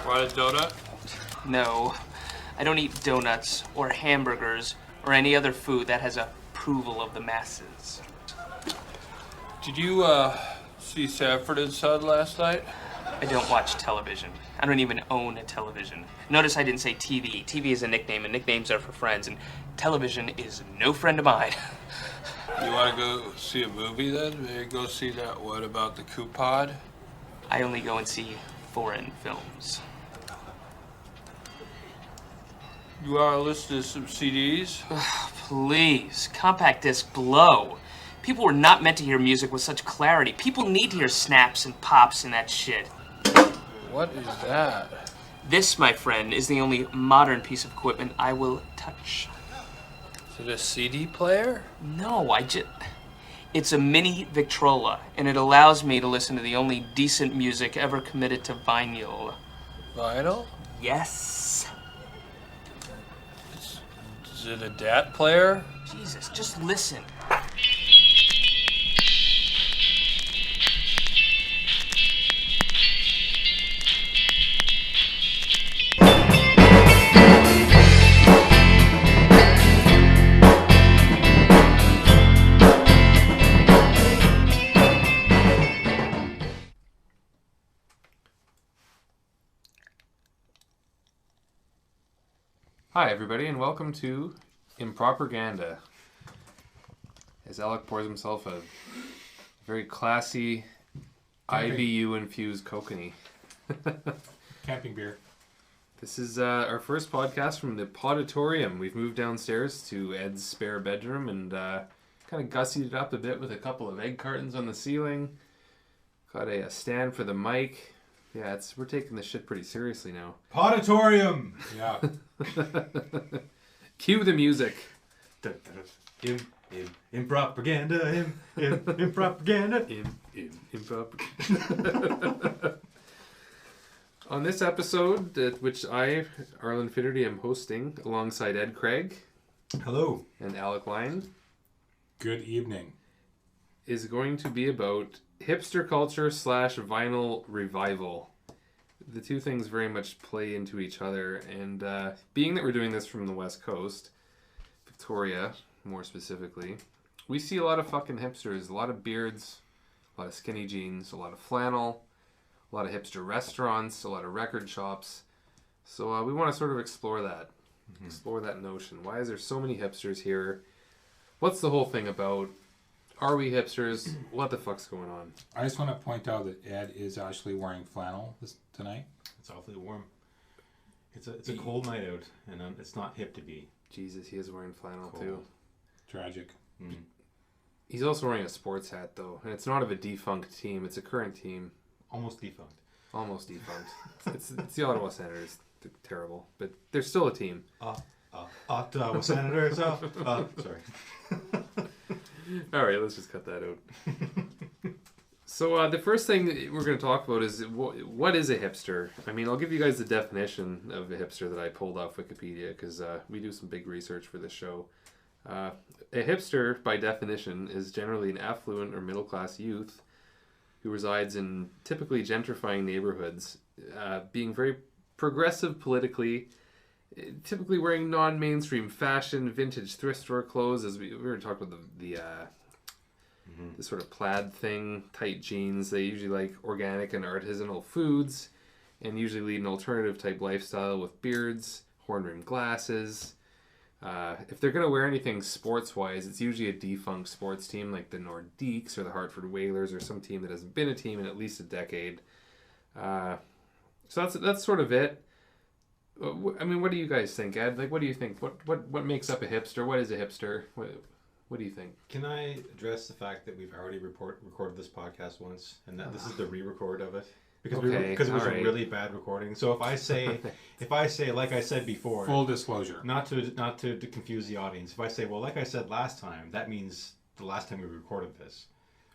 Want a donut? No, I don't eat donuts or hamburgers or any other food that has approval of the masses. Did you, see Sanford and Son last night? I don't watch television. I don't even own a television. Notice I didn't say TV. TV is a nickname, and nicknames are for friends, and television is no friend of mine. You want to go see a movie then? Maybe go see that one about the coupon? I only go and see foreign films. You want to listen to some CDs? Please, compact disc blow. People were not meant to hear music with such clarity. People need to hear snaps and pops and that shit. What is that? This, my friend, is the only modern piece of equipment I will touch. Is it a CD player? No, it's a mini Victrola, and it allows me to listen to the only decent music ever committed to vinyl. Vinyl? Yes. Is it a DAT player? Jesus, just listen. Hi, everybody, and welcome to Improperganda. As Alec pours himself a very classy IBU-infused kokanee. Camping beer. This is our first podcast from the Podatorium. We've moved downstairs to Ed's spare bedroom and kind of gussied it up a bit with a couple of egg cartons on the ceiling. Got a stand for the mic. Yeah, we're taking this shit pretty seriously now. Podatorium! Yeah. Cue the music. Impropaganda. Impropaganda. Impropaganda. On this episode, which I, Arlen Finnerty, am hosting alongside Ed Craig. Hello. And Alec Lyon. Good evening. Is going to be about hipster culture / vinyl revival. The two things very much play into each other, and being that we're doing this from the West Coast, Victoria more specifically, we see a lot of fucking hipsters, a lot of beards, a lot of skinny jeans, a lot of flannel, a lot of hipster restaurants, a lot of record shops. So we want to sort of explore that, explore that notion. Why is there so many hipsters here? What's the whole thing about? Are we hipsters? What the fuck's going on? I just want to point out that Ed is actually wearing flannel tonight. It's awfully warm. It's a cold night out, and it's not hip to be. Jesus, he is wearing flannel cold. too. Tragic. Mm. He's also wearing a sports hat though, and it's not of a defunct team. It's a current team. Almost defunct. Almost defunct. it's the Ottawa Senators. They're terrible, but they're still a team. Ottawa Senators. Sorry. All right, let's just cut that out. So the first thing that we're going to talk about is what is a hipster? I mean, I'll give you guys the definition of a hipster that I pulled off Wikipedia because we do some big research for this show. A hipster, by definition, is generally an affluent or middle-class youth who resides in typically gentrifying neighborhoods, being very progressive politically, typically wearing non-mainstream fashion, vintage thrift store clothes, as we were talking about the sort of plaid thing, tight jeans. They usually like organic and artisanal foods, and usually lead an alternative type lifestyle with beards, horn-rimmed glasses. If they're going to wear anything sports-wise, it's usually a defunct sports team like the Nordiques or the Hartford Whalers or some team that hasn't been a team in at least a decade. So that's sort of it. I mean, what do you guys think, Ed? Like, what do you think? What makes up a hipster? What is a hipster? What do you think? Can I address the fact that we've already recorded this podcast once, and that this is the re-record of it? Because it was a really bad recording. So if I say, like I said before, Full disclosure. not to confuse the audience. If I say, well, like I said last time, that means the last time we recorded this,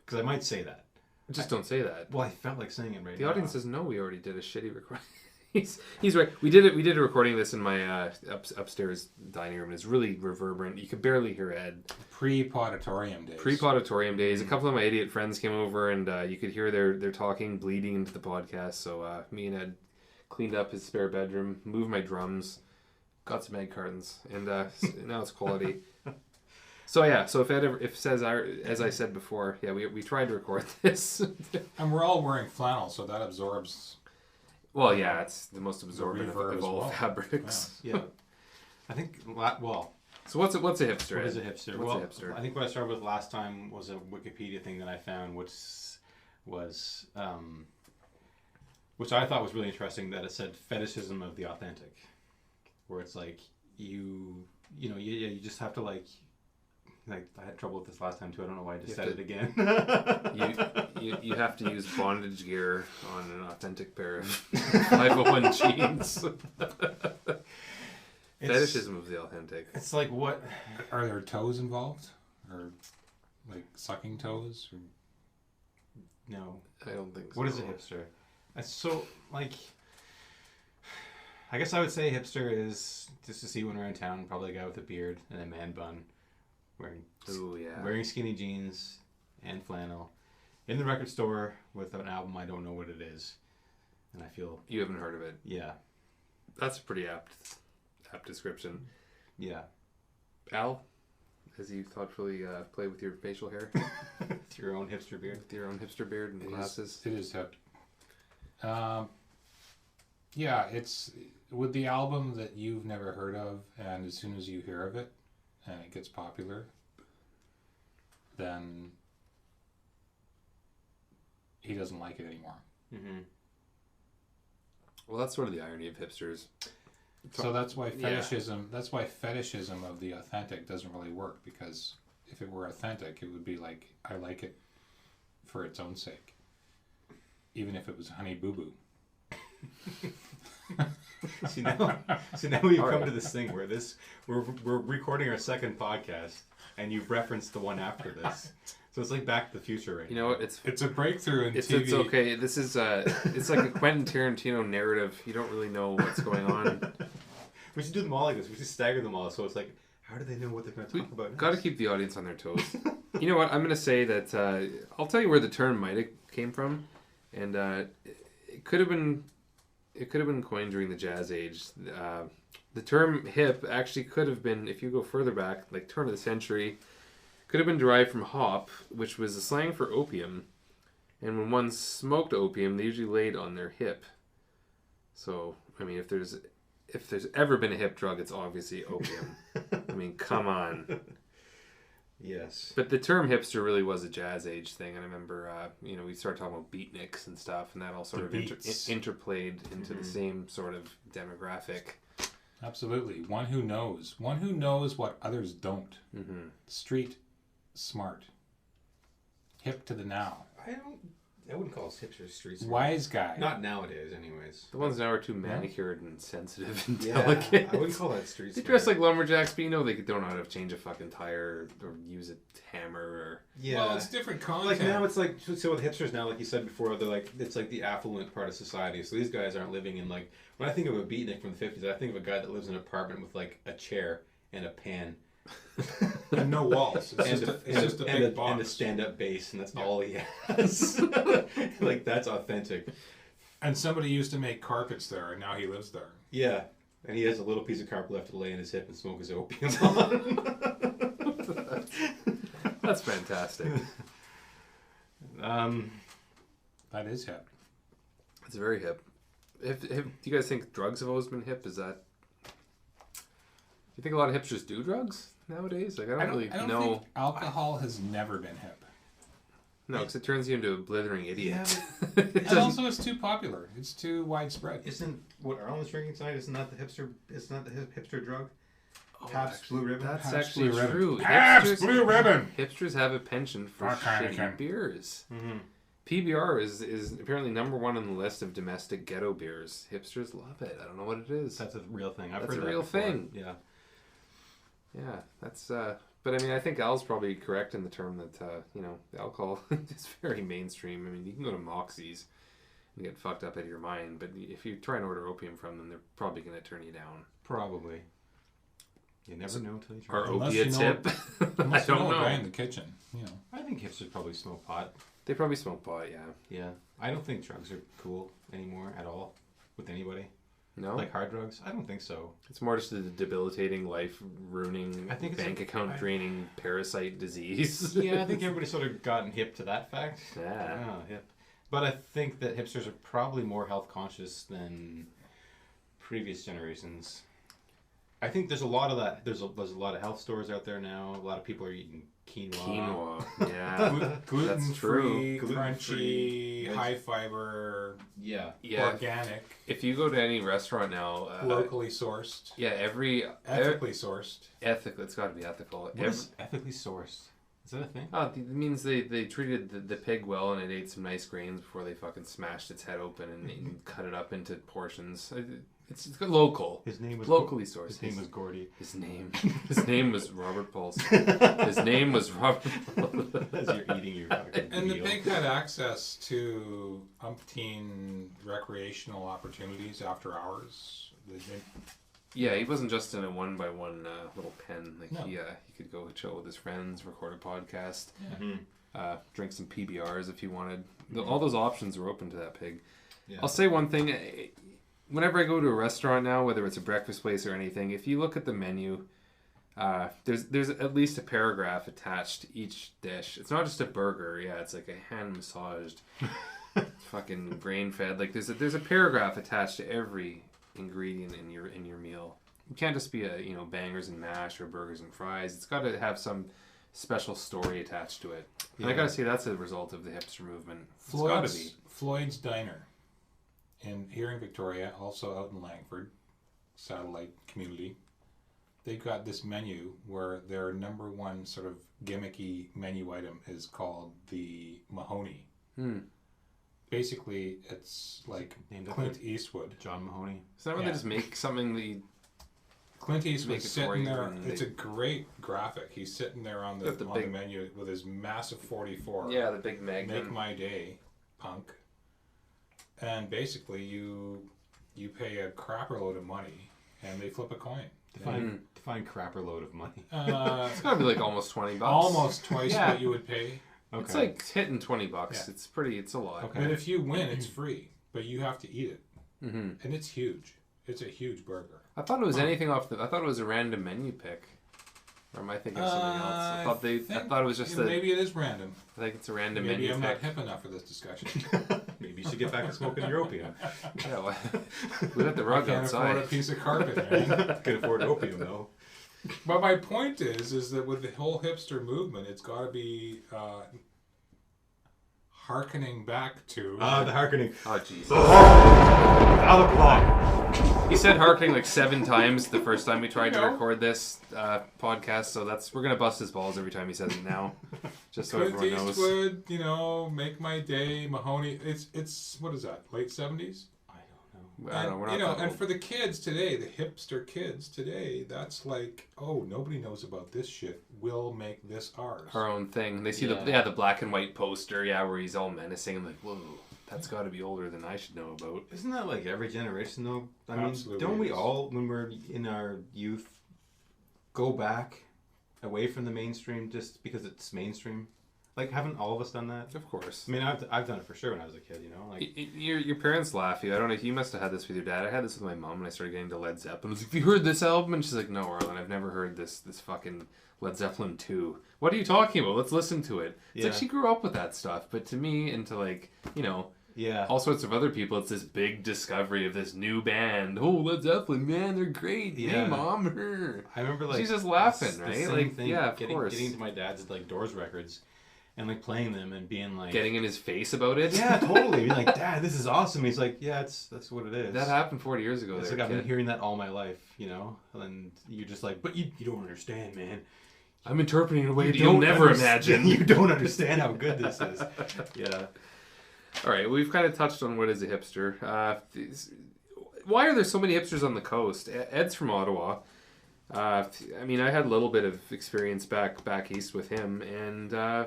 because I might say that. Just don't say that. Well, I felt like saying it right The now. audience says no. We already did a shitty recording. He's right. We did a recording of this in my upstairs dining room. It's really reverberant. You could barely hear Ed. Pre-podatorium days. Pre-podatorium days. A couple of my idiot friends came over, and you could hear their talking bleeding into the podcast. So me and Ed cleaned up his spare bedroom, moved my drums, got some egg cartons, and now it's quality. So yeah, so if says as I said before, yeah, we tried to record this, And we're all wearing flannel, so that absorbs. well, yeah, it's the most absorbent reverb of as all well. fabrics. Yeah. I think, well, So what's a hipster? what is a Ed? hipster? What's Well, a hipster? I think what I started with last time was a Wikipedia thing that I found, which I thought was really interesting. That it said fetishism of the authentic, where it's like you just have to like I had trouble with this last time too. I don't know why I just said it again. You have to use bondage gear on an authentic pair of 501 jeans. Fetishism of the authentic. It's like, what Are there toes involved, or like sucking toes? Or... No, I don't think so. what is a hipster? It's so like. I guess I would say hipster is just to see when we're in town, probably a guy with a beard and a man bun, wearing skinny jeans and flannel, in the record store with an album I don't know what it is, and I feel You haven't heard of it. yeah. That's a pretty apt description. Yeah. Al, as you thoughtfully play with your facial hair, With your own hipster beard. with your own hipster beard and glasses. It is hip. Yeah, it's with the album that you've never heard of, and as soon as you hear of it, and it gets popular, then he doesn't like it anymore. Mm-hmm. Well, that's sort of the irony of hipsters. So that's why Yeah. fetishism. That's why fetishism of the authentic doesn't really work, because if it were authentic, it would be like, I like it for its own sake, even if it was Honey Boo Boo. See now we've come to this thing where we're recording our second podcast, and you've referenced the one after this. So it's like Back to the Future right You know what? It's a breakthrough in TV. It's okay. This is it's like a Quentin Tarantino narrative. You don't really know what's going on. We should do them all like this. We should stagger them all, so it's like, how do they know what they're going to talk about? Got to keep the audience on their toes. You know what? I'm going to say that I'll tell you where the term might have came from, and it could have been coined during the Jazz Age. The term hip actually could have been, if you go further back, like turn of the century, could have been derived from hop, which was a slang for opium. And when one smoked opium, they usually laid on their hip. So, I mean, if there's ever been a hip drug, it's obviously opium. I mean, come on. Yes. But the term hipster really was a Jazz Age thing. And I remember, we started talking about beatniks and stuff, and that all sort of interplayed into the same sort of demographic. Absolutely. One who knows what others don't. Mm-hmm. Street smart. Hip to the now. I wouldn't call us hipsters street smart. Wise guy. Not nowadays, anyways. The ones now are too manicured and sensitive and Yeah, delicate. I wouldn't call that street They smart. dress like lumberjacks, but they don't know how to change a fucking tire or use a hammer or... Yeah. Well, it's different content. Like now it's like, so with hipsters now, like you said before, they're like, it's like the affluent part of society. So these guys aren't living in like, when I think of a beatnik from the 50s, I think of a guy that lives in an apartment with like a chair and a pan. and no walls. It's just a big box. And a stand-up bass, and that's all he has. Like, that's authentic. And somebody used to make carpets there, and now he lives there. Yeah. And he has a little piece of carpet left to lay in his hip and smoke his opium on. That's fantastic. That is hip. It's very hip. Do you guys think drugs have always been hip? Is that... Do you think a lot of hipsters do drugs nowadays? Like, I don't really know. Think alcohol has never been hip. No, because it turns you into a blithering idiot. Yeah, And also, it's too popular. It's too widespread. Isn't what Arlen's drinking tonight? Isn't that the hipster? Isn't that the hipster drug? Oh, Pabst Blue Ribbon. That's Pabst actually Blue Ribbon. true. Pabst Blue Ribbon! Hipsters have a penchant for Rock shitty Heineken. beers. Mm-hmm. PBR is apparently number one on the list of domestic ghetto beers. Hipsters love it. I don't know what it is. That's a real thing. I've That's heard a that real before. thing. Yeah. Yeah, that's. But I mean, I think Al's probably correct in the term that the alcohol is very mainstream. I mean, you can go to Moxie's and get fucked up out of your mind, but if you try and order opium from them, they're probably going to turn you down. Probably. You never know until you try. Or Unless opiate you know- tip. Unless I you don't know a guy know. in the kitchen, I think hipsters probably smoke pot. They probably smoke pot, yeah. Yeah. I don't think drugs are cool anymore at all. with anybody. No, Like hard drugs? I don't think so. it's more just a debilitating, life-ruining, I think it's bank account draining parasite disease. Yeah, I think everybody's sort of gotten hip to that fact. Yeah. Oh, hip. But I think that hipsters are probably more health conscious than previous generations. I think there's a lot of that. There's a lot of health stores out there now. A lot of people are eating quinoa. Yeah, Gluten free, Gluten-free, crunchy, high fiber, Yeah. organic, If you go to any restaurant now, locally sourced, ethically sourced. ethical. It's got to be ethical. What is ethically sourced? Is that a thing? Oh, it means they treated the pig well and it ate some nice grains before they fucking smashed its head open and cut it up into portions. It's local. His name was locally sourced. His name was Gordy. His name was Robert Paulson. His name was Robert. As you're eating your fucking And the meal. pig had access to umpteen recreational opportunities after hours. Yeah, he wasn't just in a 1x1 little pen. Like No. he could go chill with his friends, record a podcast, Mhm. drink some PBRs if he wanted. All those options were open to that pig. Yeah. I'll say one thing. Whenever I go to a restaurant now, whether it's a breakfast place or anything, if you look at the menu, there's at least a paragraph attached to each dish. It's not just a burger. Yeah, it's like a hand massaged, fucking grain fed. Like there's a paragraph attached to every ingredient in your meal. It can't just be bangers and mash or burgers and fries. It's got to have some special story attached to it. And I gotta say that's a result of the hipster movement. It's gotta be. Floyd's Diner, here in Victoria, also out in Langford, satellite community. They've got this menu where their number one sort of gimmicky menu item is called the Mahoney. Basically, it's like Named Clint after Eastwood. John Mahoney. Is that where they just make something that you... Clint Eastwood Make it for sitting you there. and It's they- a great graphic. He's sitting there on the Got the on big- the menu with his massive 44. Yeah, the big Make magnum. my day, punk. And basically, you pay a crapper load of money, and they flip a coin. Define crapper load of money. It's gotta be like almost $20. Almost twice Yeah. what you would pay. Okay. It's like hitting $20. Yeah. It's a lot. Okay. But if you win, it's free. But you have to eat it, Mm-hmm. and it's huge. It's a huge burger. I thought it was anything I thought it was a random menu pick. Or am I thinking of something else? I thought it was just maybe it is random. I think it's a random Maybe menu I'm pick. not hip enough for this discussion. Maybe you should get back to smoking your opium. Yeah, well, we got the I rug can't outside. afford a piece of carpet, man. Can afford opium though. But my point is that with the whole hipster movement, it's got to be hearkening back to. The harkening. Oh Jesus! Alec clock. He said "harkening" like 7 times the first time we tried to No. record this podcast. So we're gonna bust his balls every time he says it now, just so Clint everyone knows. Eastwood, make my day. Mahoney. It's what is that? Late 70s. I don't know. We're not And, that and old. for the kids today, the hipster kids today, that's like, oh, nobody knows about this shit. We'll make this ours. Our own thing. They see Yeah. the black and white poster, where he's all menacing. I'm like, whoa, that's got to be older than I should know about. Isn't that like every generation though? I mean, Absolutely don't we is. all, when we're in our youth, go back away from the mainstream just because it's mainstream? Like, haven't all of us done that? Of course. I mean, I've done it for sure when I was a kid. Like Your parents laugh. I don't know. You must have had this with your dad. I had this with my mom when I started getting to Led Zeppelin. I was like, have you heard this album? And she's like, no, Arlen, I've never heard this fucking Led Zeppelin 2. What are you talking about? Let's listen to it. It's like Yeah. she grew up with that stuff. But to me and to yeah, all sorts of other people, it's this big discovery of this new band. Oh, Led Zeppelin, man, they're great. Yeah. Hey, Mom. Her. I remember like She's just laughing, the right? same Like, thing, yeah, of getting course. into my dad's like Doors records, and like playing them and being like, Getting in his face about it. yeah, totally. Being like, Dad, this is awesome. He's like, yeah, that's what it is. That happened 40 years ago. It's there, like I've been kid. hearing that all my life, and you're just like, but you don't understand, man. I'm interpreting in a way You you'll don't never understand- imagine. You don't understand how good this is. Yeah. All right, we've kind of touched on what is a hipster. Why are there so many hipsters on the coast? Ed's from Ottawa. I mean, I had a little bit of experience back east with him, and I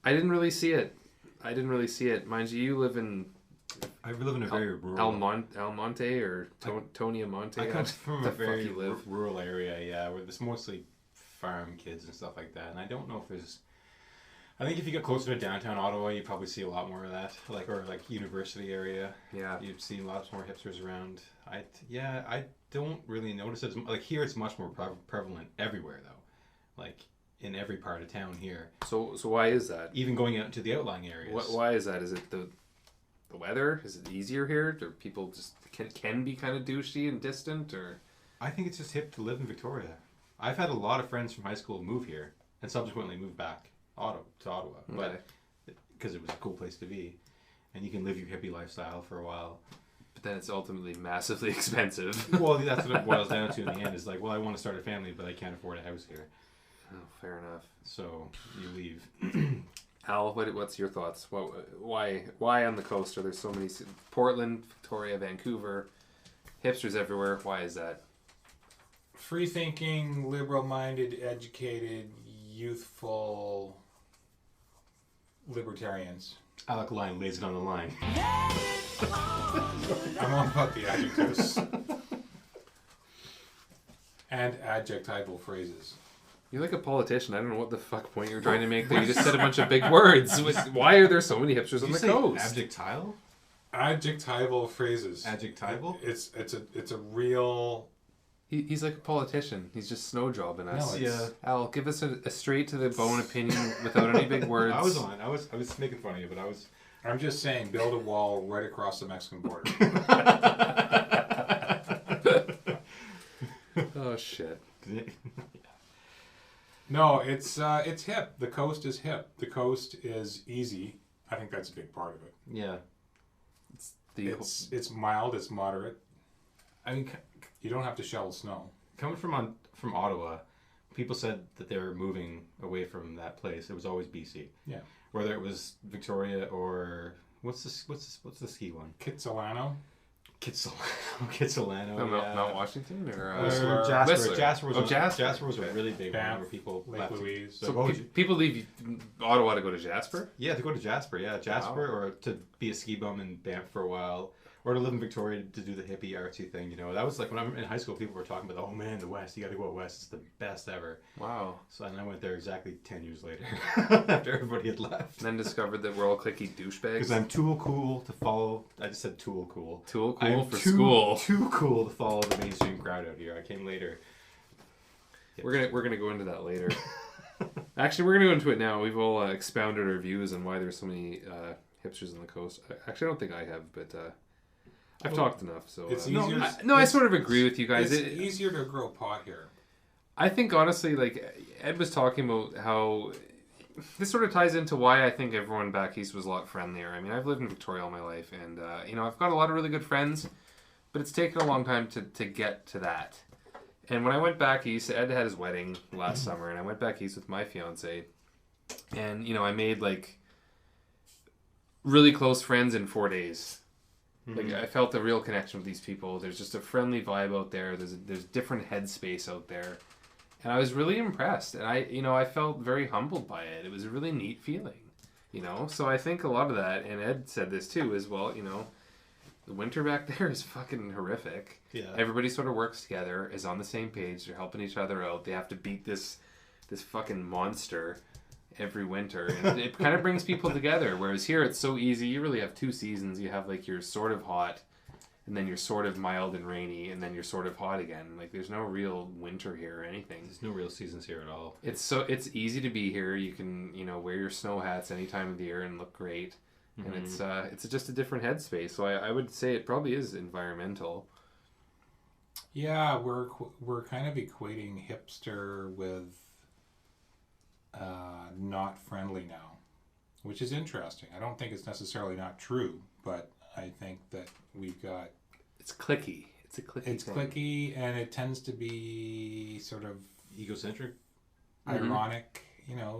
didn't really see it. Mind you, you live in I live in a very rural. Almonte or Tonia Monte. I come from the a very fuck you live? rural area, yeah, where there's mostly farm kids and stuff like that. And I don't know if there's. I think if you get closer to downtown Ottawa, you probably see a lot more of that, or university area. Yeah. You'd see lots more hipsters around. I don't really notice it. Like here, it's much more prevalent everywhere though, like in every part of town here. So why is that? Even going out to the outlying areas. Why is that? Is it the weather? Is it easier here? Do people just can be kind of douchey and distant, or? I think it's just hip to live in Victoria. I've had a lot of friends from high school move here and subsequently move back to Ottawa, but because it was a cool place to be, and you can live your hippie lifestyle for a while. But then it's ultimately massively expensive. Well, that's what it boils down to in the end. Is like, well, I want to start a family, but I can't afford a house here. Oh, fair enough. So you leave. Al, what's your thoughts? Why on the coast are there so many? Portland, Victoria, Vancouver, hipsters everywhere. Why is that? Free-thinking, liberal-minded, educated, youthful libertarians. Alec Line lays it on the line. I'm all about the adjectives. And adjectival phrases. You're like a politician. I don't know what the fuck point you're trying to make there. You just said a bunch of big words. Why are there so many hipsters on the coast? Adjectile? Adjectival phrases. Adjectival? It's a real... He's like a politician. He's just snow jobbing us. No, yeah. Al, give us a straight to the bone opinion without any big words. I was making fun of you, but I was... I'm just saying, build a wall right across the Mexican border. Oh, shit. No, it's hip. The coast is hip. The coast is easy. I think that's a big part of it. Yeah. It's mild. It's moderate. I mean, you don't have to shovel snow. Coming from Ottawa, people said that they were moving away from that place. It was always BC. Yeah. Whether it was Victoria or what's the ski one? Kitsilano. Kitsilano. Yeah. Mount Washington or Whistler. Jasper. Whistler. Jasper was a really big one where people Lake left. Louise. So people leave Ottawa to go to Jasper? Yeah, to go to Jasper. Yeah, Jasper, or to be a ski bum in Banff for a while, or to live in Victoria to do the hippie artsy thing. You know, that was like when I'm in high school. People were talking about, oh man, the West. You got to go out west. It's the best ever. Wow. So and I went there exactly 10 years later, after everybody had left. And then discovered that we're all cliquey douchebags. Because I'm too cool to follow. I just said tool cool. Tool cool I'm for too, school. Too cool to follow the mainstream crowd out here. I came later. We're gonna go into that later. Actually, we're gonna go into it now. We've all expounded our views on why there's so many hipsters on the coast. Actually, I don't think I have, but I've talked enough. So it's easier. I sort of agree with you guys. It's easier to grow pot here. I think honestly, like Ed was talking about how this sort of ties into why I think everyone back east was a lot friendlier. I mean, I've lived in Victoria all my life, and I've got a lot of really good friends, but it's taken a long time to get to that. And when I went back east, Ed had his wedding last summer, and I went back east with my fiance, and I made like really close friends in 4 days. Like I felt a real connection with these people. There's just a friendly vibe out there. There's different headspace out there, and I was really impressed. And I felt very humbled by it. It was a really neat feeling, So I think a lot of that, and Ed said this too, is the winter back there is fucking horrific. Yeah. Everybody sort of works together, is on the same page. They're helping each other out. They have to beat this fucking monster every winter, and it kind of brings people together. Whereas here, it's so easy. You really have two seasons. You have like you're sort of hot, and then you're sort of mild and rainy, and then you're sort of hot again. Like there's no real winter here or anything. There's no real seasons here at all. It's easy to be here. You can wear your snow hats any time of the year and look great. And it's just a different headspace. So I would say it probably is environmental. Yeah, we're kind of equating hipster with not friendly now, which is interesting. I don't think it's necessarily not true, but I think that we've got... It's cliquey. It's a cliquey It's thing. cliquey, and it tends to be sort of... Egocentric? Ironic,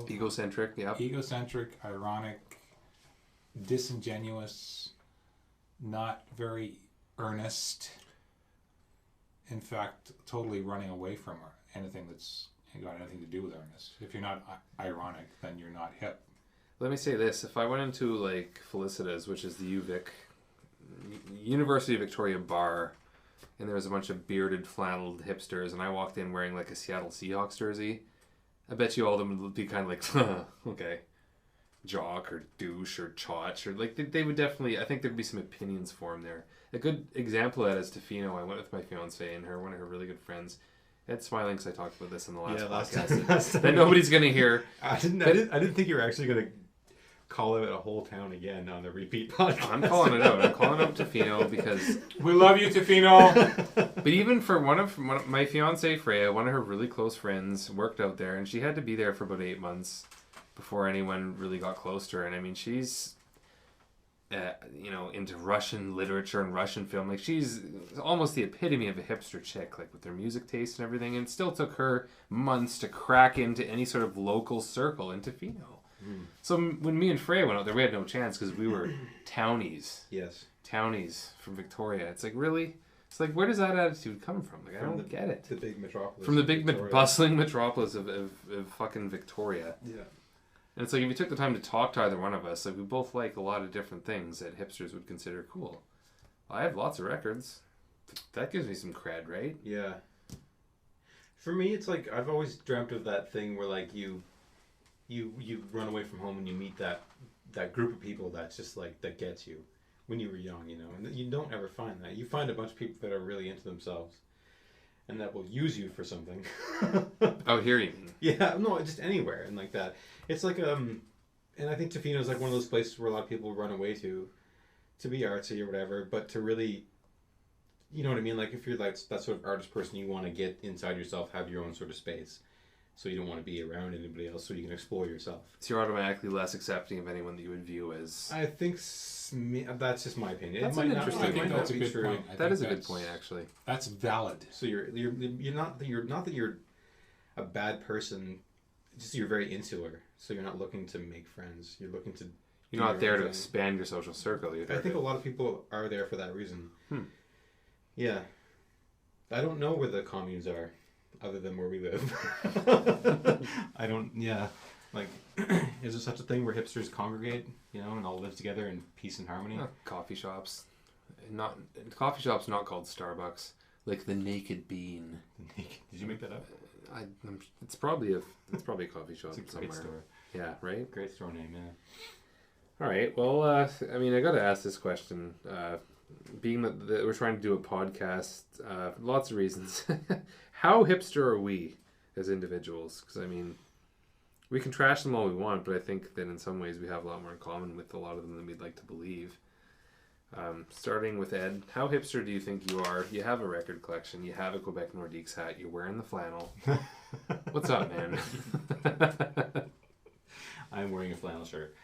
Egocentric, yeah. Egocentric, ironic, disingenuous, not very earnest. In fact, totally running away from anything that's got anything to do with earnest. If you're not ironic, then you're not hip. Let me say this. If I went into like Felicitas, which is the UVic, University of Victoria bar, and there was a bunch of bearded, flanneled hipsters, and I walked in wearing like a Seattle Seahawks jersey, I bet you all of them would be kind of like, okay. jock or douche or chotch or like they would definitely. I think there'd be some opinions formed there. A good example of that is Tofino. I went with my fiance and one of her really good friends. Ed's smiling because I talked about this in the last podcast that nobody's gonna hear. I didn't think you were actually gonna call out a whole town again on the repeat podcast. I'm calling it out. I'm calling out Tofino because We love you, Tofino. But even for one of my fiance Freya, one of her really close friends worked out there, and she had to be there for about 8 months before anyone really got close to her. And I mean, she's into Russian literature and Russian film. Like she's almost the epitome of a hipster chick, like with her music taste and everything. And it still took her months to crack into any sort of local circle in Tofino. So when me and Freya went out there, we had no chance because we were townies. Yes. Townies from Victoria. It's like, really? It's like, where does that attitude come from? Like, I don't get it. The big metropolis. From the big Victoria. bustling metropolis of fucking Victoria. Yeah. And it's like, if you took the time to talk to either one of us, like, we both like a lot of different things that hipsters would consider cool. I have lots of records. That gives me some cred, right? Yeah. For me, it's like, I've always dreamt of that thing where, like, you run away from home and you meet that group of people that's just like that gets you when you were young, and you don't ever find that. You find a bunch of people that are really into themselves and that will use you for something. Oh, here you mean. Yeah, no, just anywhere and like that. It's like and I think Tofino's like one of those places where a lot of people run away to be artsy or whatever, but to really, you know what I mean? Like if you're like that sort of artist person, you want to get inside yourself, have your own sort of space. So you don't want to be around anybody else, so you can explore yourself. So you're automatically less accepting of anyone that you would view as... I think that's just my opinion. That's it might an not, interesting it might point. not That's a be good true. point. That is a good point, actually. That's valid. So you're not that you're a bad person. Just you're very insular. So you're not looking to make friends. You're looking to. You're not there to expand your social circle. You're there I think a lot of people are there for that reason. Yeah, I don't know where the communes are, other than where we live. I don't. Yeah, like, is there such a thing where hipsters congregate, and all live together in peace and harmony? Coffee shops. Coffee shops not called Starbucks. Like the Naked Bean. Did you make that up? It's probably a coffee shop It's a somewhere. great store. Yeah, right? Great store name, yeah. All right. Well, I mean, I got to ask this question. Being that we're trying to do a podcast, lots of reasons. How hipster are we as individuals? Because, I mean, we can trash them all we want, but I think that in some ways we have a lot more in common with a lot of them than we'd like to believe. Starting with Ed, how hipster do you think you are? You have a record collection. You have a Quebec Nordiques hat. You're wearing the flannel. What's up, man? I'm wearing a flannel shirt.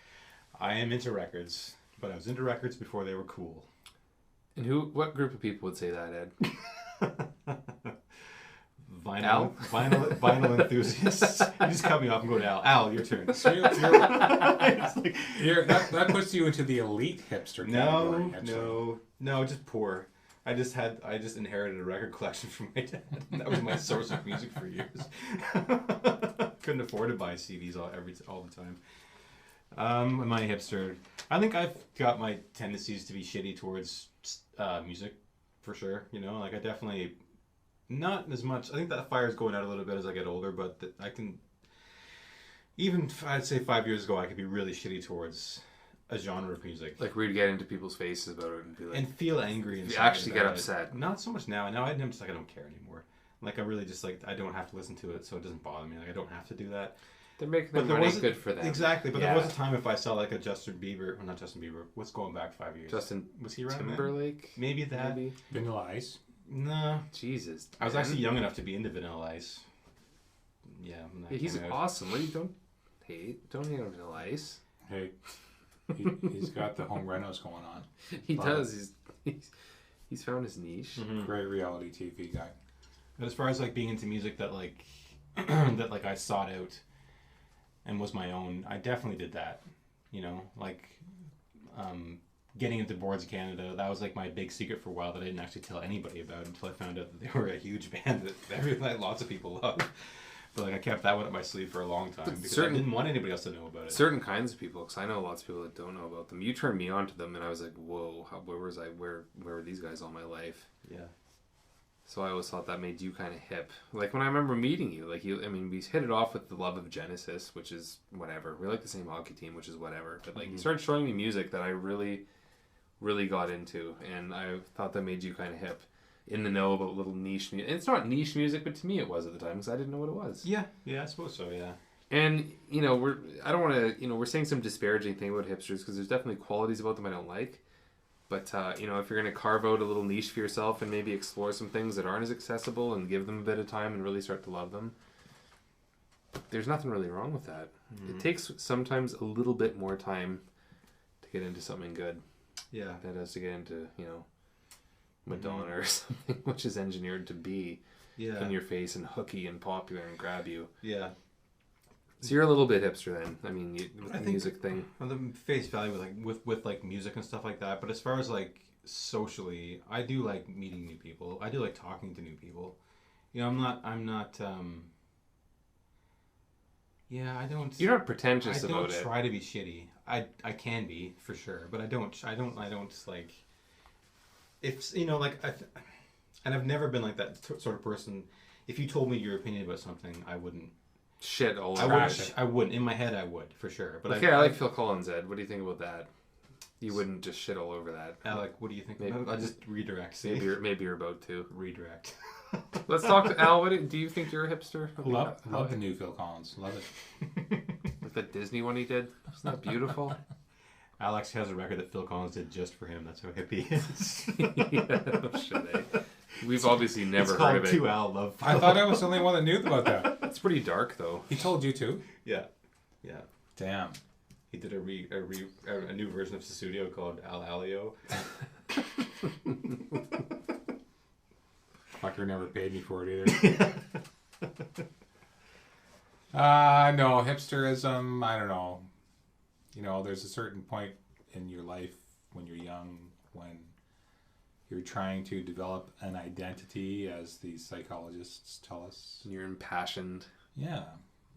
I am into records, but I was into records before they were cool. And what group of people would say that, Ed? Vinyl enthusiasts. You just cut me off and go to Al. Al, your turn. So that puts you into the elite hipster category. No, just poor. I just inherited a record collection from my dad. That was my source of music for years. Couldn't afford to buy CDs all the time. Am I a hipster? I think I've got my tendencies to be shitty towards music, for sure. Like I definitely, not as much. I think that fire's going out a little bit as I get older, but I can, even I'd say 5 years ago, I could be really shitty towards a genre of music. Like we'd get into people's faces about it and be like... And feel angry. You actually get upset. Not so much now. Now I'm just like, I don't care anymore. Like I really just like, I don't have to listen to it, so it doesn't bother me. Like I don't have to do that. They're making their money good for them. Exactly, but there was a time if I saw like a Justin Bieber, or not Justin Bieber, what's going back 5 years? Was he around Timberlake? Then? Maybe that. Maybe. Vanilla Ice. No. Jesus. I was actually young enough to be into Vanilla Ice. Yeah. He's awesome. What don't hate on Vanilla Ice. Hey, he's got the home renos going on. He does. He's found his niche. Mm-hmm. Great reality TV guy. But as far as like being into music that like that like I sought out and was my own, I definitely did that. Like getting into Boards of Canada, that was like my big secret for a while that I didn't actually tell anybody about until I found out that they were a huge band that lots of people love. But like I kept that one up my sleeve for a long time because I didn't want anybody else to know about it. Certain kinds of people, because I know lots of people that don't know about them. You turned me on to them, and I was like, "Whoa! Where was I? Where were these guys all my life?" Yeah. So I always thought that made you kind of hip. Like when I remember meeting you, like I mean, we hit it off with the love of Genesis, which is whatever. We like the same hockey team, which is whatever. But like you started showing me music that I really, really got into, and I thought that made you kind of hip, in the know about little niche music. And it's not niche music, but to me it was at the time because I didn't know what it was. Yeah, I suppose so. Yeah. And I don't want to, we're saying some disparaging thing about hipsters because there's definitely qualities about them I don't like. But, if you're going to carve out a little niche for yourself and maybe explore some things that aren't as accessible and give them a bit of time and really start to love them, there's nothing really wrong with that. It takes sometimes a little bit more time to get into something good. Yeah. Than it does to get into, Madonna or something, which is engineered to be in your face and hooky and popular and grab you. Yeah. So you're a little bit hipster then. I mean, with the music thing. On the face value with like music and stuff like that, but as far as like socially, I do like meeting new people. I do like talking to new people. I'm not I don't. You're not pretentious I about it. don't try to be shitty. I can be for sure, but I don't like. If and I've never been like that sort of person. If you told me your opinion about something, I wouldn't. Shit all over it. I wouldn't. In my head, I would, for sure. But okay, I like Phil Collins, Ed. What do you think about that? You wouldn't just shit all over that. Alec, what do you think about it? I'll just redirect. See? Maybe you're about to. Redirect. Let's talk to Al. Do you think you're a hipster? Love the new Phil Collins. Love it. Like the Disney one he did? Isn't that beautiful? Alex has a record that Phil Collins did just for him. That's how hip he is. Yeah, no shit, eh? We've obviously never heard of it. To Al Love. I thought I was the only one that knew about that. It's pretty dark, though. He told you too? Yeah. Damn. He did a new version of Sussudio called Al Alio. Fucker never paid me for it either. No, hipsterism, I don't know. There's a certain point in your life when you're young when you're trying to develop an identity, as the psychologists tell us. You're impassioned. Yeah.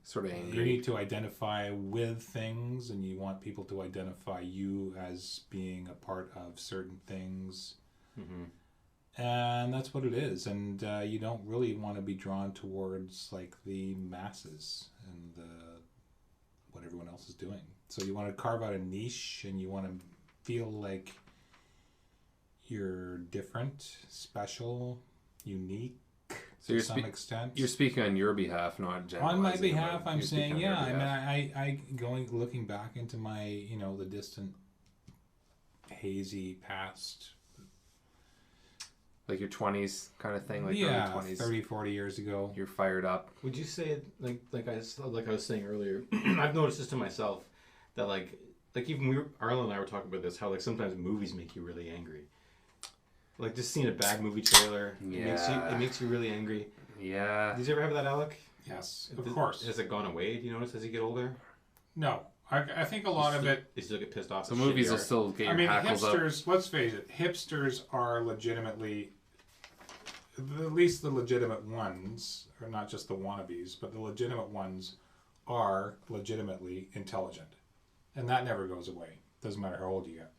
Sort of angry. You need to identify with things, and you want people to identify you as being a part of certain things. Mm-hmm. And that's what it is. And you don't really want to be drawn towards like the masses and what everyone else is doing. So you want to carve out a niche, and you want to feel like you're different, special, unique to some extent. You're speaking on your behalf, not generalizing. On my behalf, I'm saying, yeah. I mean, looking back into my, the distant, hazy past. Like your 20s kind of thing? Like yeah, early 20s. 30, 40 years ago. You're fired up. Would you say, like I was saying earlier, I've noticed this to myself, that like even Arlen and I were talking about this, how like sometimes movies make you really angry. Like just seeing a bad movie trailer, it makes you really angry. Yeah. Did you ever have that, Alec? Yes, of course. Has it gone away? Do you notice as you get older? No, I think a lot of it. You still get pissed off. So movies will still get your hackles hipsters. Let's face it, hipsters are legitimately, at least the legitimate ones, or not just the wannabes, but the legitimate ones are legitimately intelligent, and that never goes away. Doesn't matter how old you get,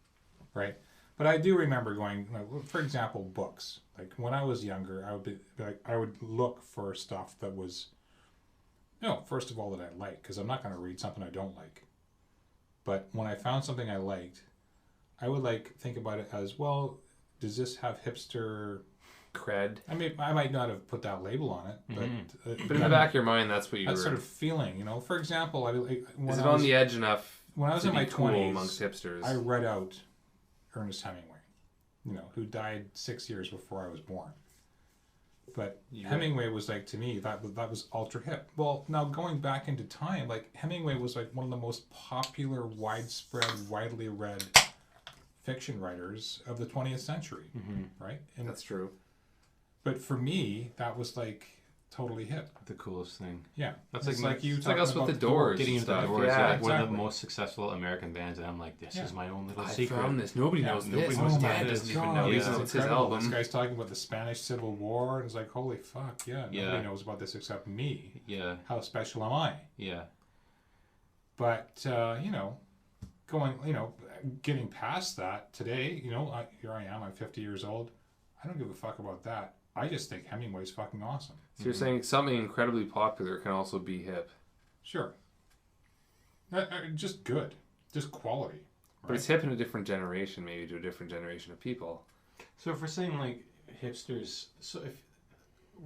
right? But I do remember going, for example, books. Like when I was younger, I would look for stuff that was, first of all, that I like, because I'm not going to read something I don't like. But when I found something I liked, I would think about it as, well, does this have hipster cred? I mean, I might not have put that label on it, but but in the back of your mind, that's what you were. That sort of feeling, For example, is it on the edge enough? When I was in my 20s, amongst hipsters, I read out Ernest Hemingway, who died 6 years before I was born. But Hemingway was to me, that was ultra hip. Well, now going back into time, Hemingway was one of the most popular, widespread, widely read fiction writers of the 20th century, right? And that's true. But for me, that was totally hip. The coolest thing. Yeah. That's it's like us with the Doors. Getting into the Doors. Yeah, one of the most successful American bands, and I'm like, this is my own little secret. I found this. Nobody knows this. Nobody knows Dad doesn't even know. It's his album. This guy's talking about the Spanish Civil War, and it's like, holy fuck, nobody knows about this except me. Yeah. How special am I? Yeah. But, getting past that today, here I am, I'm 50 years old. I don't give a fuck about that. I just think Hemingway's fucking awesome. So you're saying something incredibly popular can also be hip. Sure. Just good. Just quality. Right? But it's hip in a different generation, maybe to a different generation of people. So if we're saying like hipsters, so if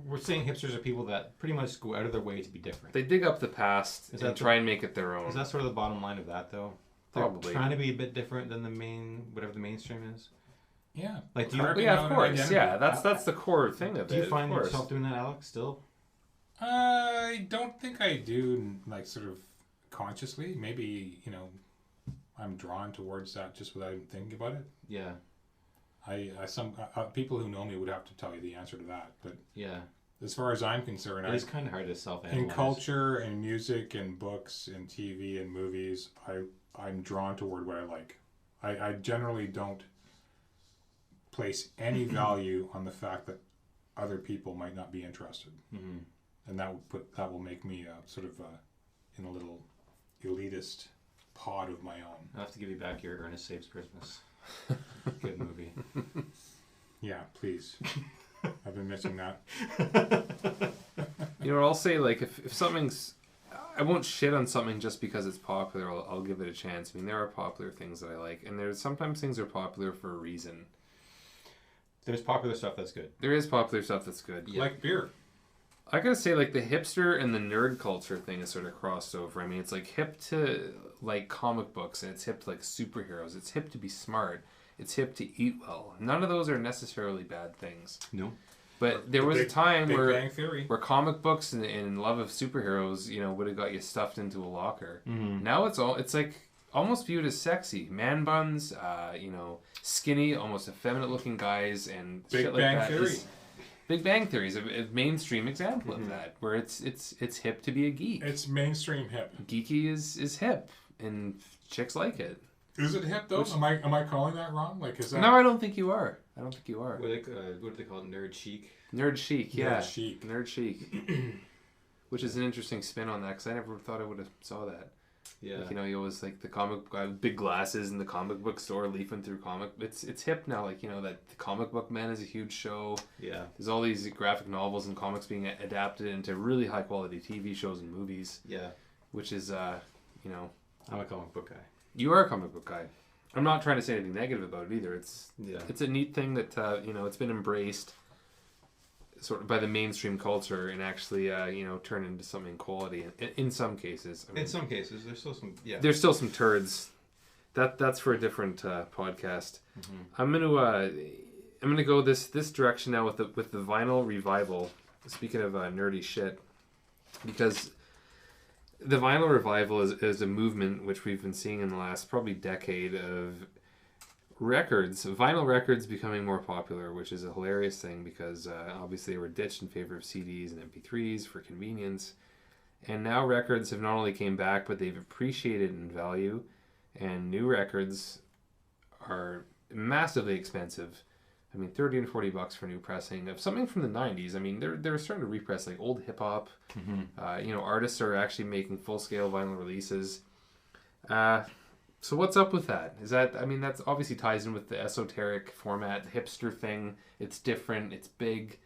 we're saying hipsters are people that pretty much go out of their way to be different. They dig up the past and try and make it their own. Is that sort of the bottom line of that, though? Probably. They're trying to be a bit different than whatever the mainstream is. Yeah. Like, do Yeah, of course. Yeah, that's the core thing of it. Do you find of course. yourself doing that, Alex, still? I don't think I do, like, sort of consciously. Maybe, I'm drawn towards that just without even thinking about it. Yeah. Some people who know me would have to tell you the answer to that, but Yeah. as far as I'm concerned, It's kind of hard to self-analyze. in culture and music and books and TV and movies, I'm drawn toward what I like. I generally don't place any value on the fact that other people might not be interested, and that will make me sort of in a little elitist pod of my own. I'll have to give you back your Ernest Saves Christmas. Good movie. Yeah, please. I've been missing that. I'll say, like, if something's... I won't shit on something just because it's popular. I'll give it a chance. I mean, there are popular things that I like, and there's sometimes things are popular for a reason. There's popular stuff that's good. There is popular stuff that's good. Yeah. Like beer. I gotta say, like, the hipster and the nerd culture thing is sort of crossed over. I mean, it's like hip to like comic books, and it's hip to like superheroes. It's hip to be smart. It's hip to eat well. None of those are necessarily bad things. No. But there was a time Big where Bang Theory. comic books and love of superheroes, would have got you stuffed into a locker. Now it's like almost viewed as sexy. Man buns, skinny, almost effeminate looking guys, and Big shit like Bang that. Theory. Big Bang Theory is a mainstream example of that, where it's hip to be a geek. It's mainstream hip. Geeky is hip, and chicks like it. Is it hip though? Am I calling that wrong? Like, is that No, I don't think you are. What What do they call it? Nerd chic? Nerd chic, yeah. Nerd chic. Nerd chic. Which is an interesting spin on that, because I never thought I would have saw that. Yeah. Like, you always like the comic guy with big glasses in the comic book store leafing through comic. It's hip now, like, that the Comic Book Man is a huge show. Yeah. There's all these graphic novels and comics being adapted into really high quality TV shows and movies. Yeah. Which is, I'm a comic book guy. You are a comic book guy. I'm not trying to say anything negative about it either. It's a neat thing that it's been embraced sort of by the mainstream culture and actually turned into something quality in some cases. I mean, In some cases, there's still some. Yeah. there's still some turds. That's for a different podcast. I'm gonna go this direction now with the vinyl revival. Speaking of nerdy shit, because the vinyl revival is a movement which we've been seeing in the last probably decade of vinyl records becoming more popular, which is a hilarious thing because obviously they were ditched in favor of CDs and MP3s for convenience. And now records have not only came back, but they've appreciated in value, and new records are massively expensive. I mean, $30 and $40 for new pressing of something from the 90s. I mean, they're starting to repress like old hip hop. Artists are actually making full scale vinyl releases. So what's up with that? That's obviously ties in with the esoteric format, the hipster thing. It's different. It's big.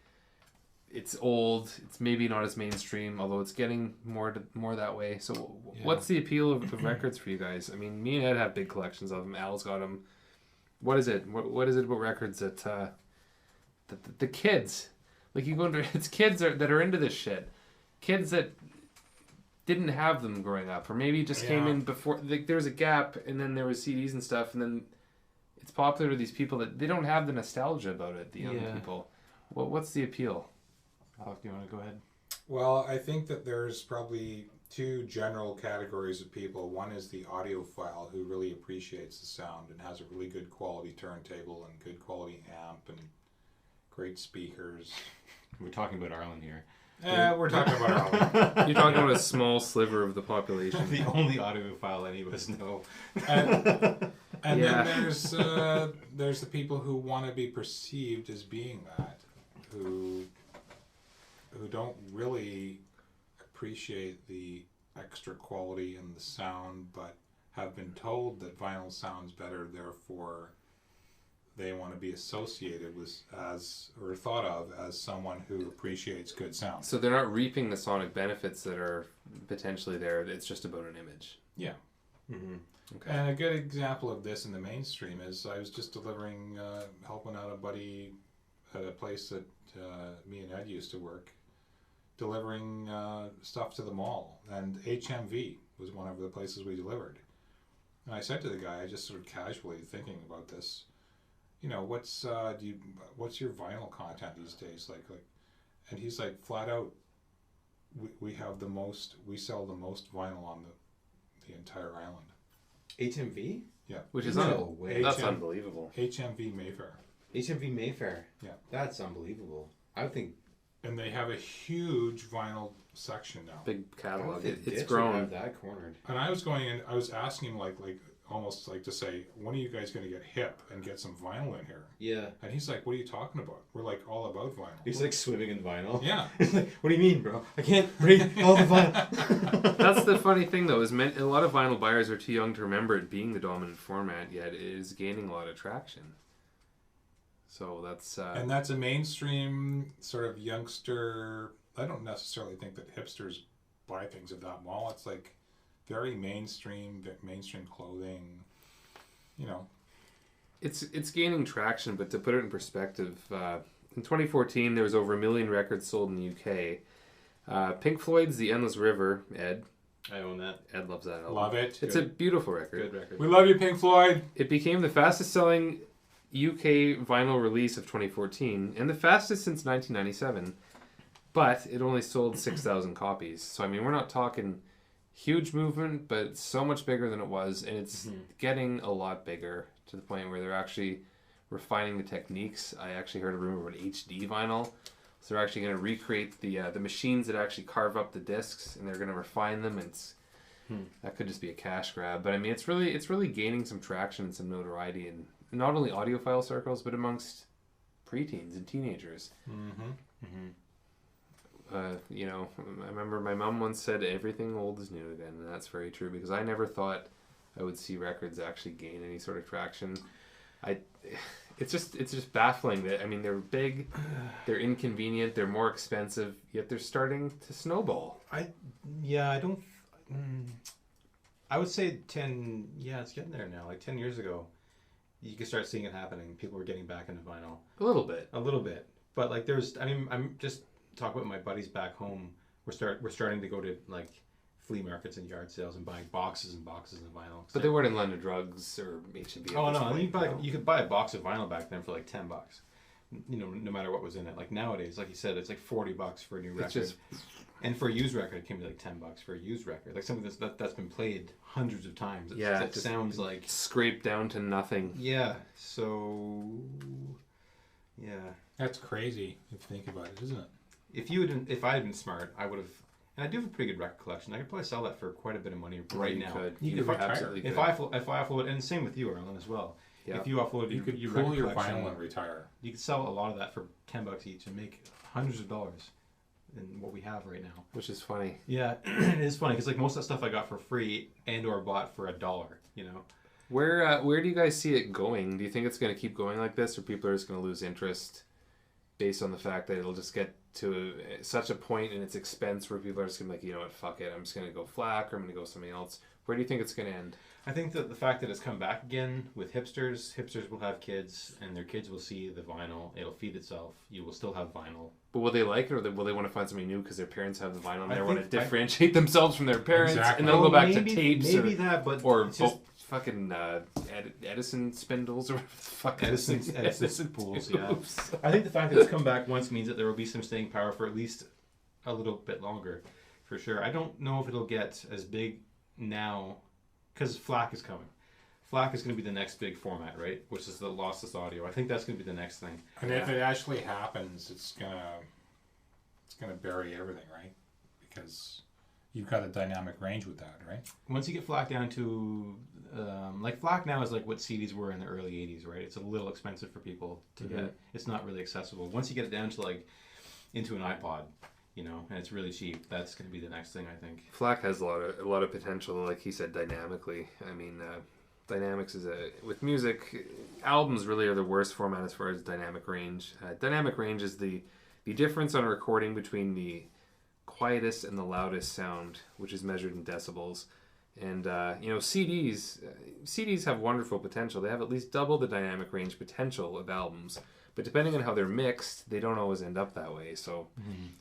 It's old. It's maybe not as mainstream, although it's getting more that way. So what's the appeal of records for you guys? I mean, me and Ed have big collections of them. Al's got them. What is it? What is it about records that the kids, like, you go into, it's kids that are into this shit, kids that didn't have them growing up, or maybe just came in before. Like, there was a gap, and then there was CDs and stuff, and then it's popular to these people that they don't have the nostalgia about it. The young people. What's the appeal? Alec, do you want to go ahead? Well, I think that there's probably two general categories of people. One is the audiophile who really appreciates the sound and has a really good quality turntable and good quality amp and great speakers. We're talking about Arlen here. We're talking about Arlen. You're talking about a small sliver of the population. The only audiophile any of us know. And then there's the people who want to be perceived as being that, who don't really appreciate the extra quality in the sound, but have been told that vinyl sounds better, therefore they want to be associated with as, or thought of as, someone who appreciates good sound. So they're not reaping the sonic benefits that are potentially there. It's just about an image. Yeah. Mm-hmm. Okay. And a good example of this in the mainstream is I was just delivering, helping out a buddy at a place that me and Ed used to work, delivering stuff to the mall. And HMV was one of the places we delivered. And I said to the guy, I just sort of casually thinking about this, you know, what's your vinyl content these days? Like, and he's like, flat out, we sell the most vinyl on the entire island. HMV? Yeah. Which is No way. that's unbelievable. HMV Mayfair. HMV Mayfair. Yeah. That's unbelievable. I would think. And they have a huge vinyl section now. Big I catalog. would think It's Ditch would grown. have that cornered. And I was going in, I was asking him like almost like to say, when are you guys going to get hip and get some vinyl in here? Yeah. And he's like, what are you talking about? We're like all about vinyl. He's like swimming in vinyl. Yeah. He's like, what do you mean, bro? I can't read all the vinyl. That's the funny thing, though, is a lot of vinyl buyers are too young to remember it being the dominant format, yet it is gaining a lot of traction. So that's... And that's a mainstream sort of youngster. I don't necessarily think that hipsters buy things at that mall. It's like very mainstream clothing, you know. It's gaining traction, but to put it in perspective, in 2014 there was over 1 million records sold in the UK. Pink Floyd's The Endless River, Ed. I own that. Ed loves that album. Love it. It's a beautiful record. Good record. We love you, Pink Floyd. It became the fastest selling UK vinyl release of 2014 and the fastest since 1997. But it only sold 6,000 copies. So, I mean, we're not talking huge movement, but it's so much bigger than it was. And it's getting a lot bigger to the point where they're actually refining the techniques. I actually heard a rumor about HD vinyl. So they're actually going to recreate the machines that actually carve up the discs, and they're going to refine them. And that could just be a cash grab. But, I mean, it's really gaining some traction and some notoriety in not only audiophile circles, but amongst preteens and teenagers. Mm-hmm. Mm-hmm. You know, I remember my mom once said everything old is new again, and that's very true because I never thought I would see records actually gain any sort of traction. It's just baffling that, I mean, they're big, they're inconvenient, they're more expensive, yet they're starting to snowball. I would say 10, it's getting there now. Like 10 years ago, you could start seeing it happening. People were getting back into vinyl. A little bit. But like I'm just talking about my buddies back home. We're starting to go to like flea markets and yard sales and buying boxes and boxes of vinyl. But they weren't in London Drugs or H&B. Oh no, you could buy a box of vinyl back then for like $10. You know, no matter what was in it. Like nowadays, like you said, it's like $40 for a new record. And for a used record, it can be like $10 for a used record. Like something that's been played hundreds of times. It sounds like scraped down to nothing. Yeah. So yeah. That's crazy if you think about it, isn't it? If I had been smart, I would have. And I do have a pretty good record collection. I could probably sell that for quite a bit of money right now. You could absolutely If I offload, and same with you, Arlen, as well. Yeah. If you offload, You could your pull record your collection, vinyl and retire. you could sell a lot of that for $10 each and make hundreds of dollars in what we have right now. Which is funny. Yeah, it is funny because like most of that stuff I got for free and or bought for $1. You know. Where do you guys see it going? Do you think it's going to keep going like this, or people are just going to lose interest based on the fact that it'll just get to such a point in its expense where people are just going to be like, you know what, fuck it, I'm just going to go FLAC or I'm going to go something else? Where do you think it's going to end? I think that the fact that it's come back again with hipsters will have kids and their kids will see the vinyl. It'll feed itself. You will still have vinyl. But will they like it, or will they want to find something new because their parents have the vinyl and they want to differentiate themselves from their parents? Exactly. And they'll go back to tapes or fucking Edison spindles or whatever the fuck. Edison pools, yeah. I think the fact that it's come back once means that there will be some staying power for at least a little bit longer, for sure. I don't know if it'll get as big now, because FLAC is coming. FLAC is going to be the next big format, right? Which is the lossless audio. I think that's going to be the next thing. And if it actually happens, it's gonna bury everything, right? Because you've got a dynamic range with that, right? Once you get FLAC down to like FLAC now is like what CDs were in the early 80s, right? It's a little expensive for people to get. It's not really accessible. Once you get it down to like into an iPod, you know, and it's really cheap, that's going to be the next thing, I think. FLAC has a lot of potential, like he said, dynamically. I mean, dynamics is with music, albums really are the worst format as far as dynamic range. Dynamic range is the difference on a recording between the quietest and the loudest sound, which is measured in decibels. And CDs have wonderful potential. They have at least double the dynamic range potential of albums, but depending on how they're mixed, they don't always end up that way. So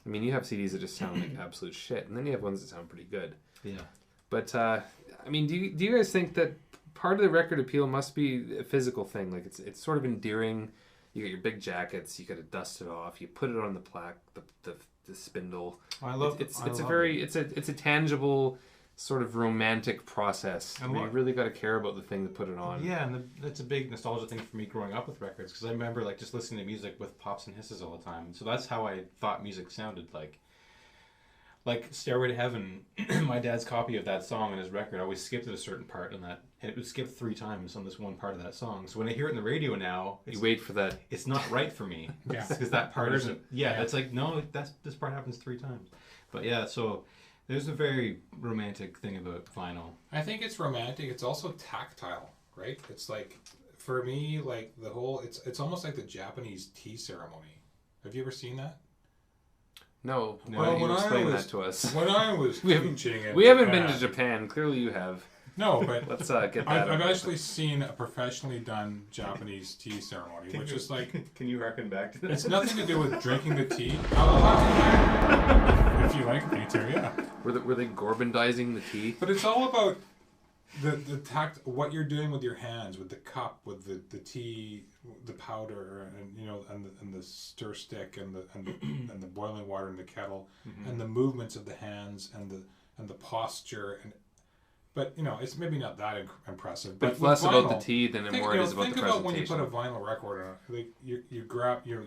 I mean, you have CDs that just sound like absolute shit, and then you have ones that sound pretty good. Yeah. But I mean, do you guys think that part of the record appeal must be a physical thing? Like it's sort of endearing. You get your big jackets, you got to dust it off, you put it on the plaque, the spindle. I love it's a tangible sort of romantic process. And you really got to care about the thing to put it on. Yeah, and that's a big nostalgia thing for me growing up with records, because I remember like just listening to music with pops and hisses all the time. So that's how I thought music sounded like. Like Stairway to Heaven, my dad's copy of that song on his record always skipped at a certain part on that, and it would skip 3 times on this one part of that song. So when I hear it in the radio now, You wait for that. it's not right for me. Yeah. Because that part Where's isn't. it? Yeah, that's like, no, this part happens 3 times. But yeah, so there's a very romantic thing about vinyl. I think it's romantic. It's also tactile, right? It's like, for me, like the whole, it's almost like the Japanese tea ceremony. Have you ever seen that? No, No, why don't when you I explain was- that to us? When I was We haven't- teaching in We haven't been to Japan. Japan. Clearly, you have. No, but Let's get that. I've out. actually seen a professionally done Japanese tea ceremony, which is like, Can you harken back to it's nothing to do with drinking the tea. If you like me to, yeah. Were they gourmandizing the tea? But it's all about the tact, what you're doing with your hands, with the cup, with the tea, the powder, and the stir stick, and the boiling water in the kettle, and the movements of the hands, and the posture, but it's maybe not that impressive. But it's with less about the vinyl, tea than more it is about the think about when you presentation. put a vinyl record on. Like you grab you're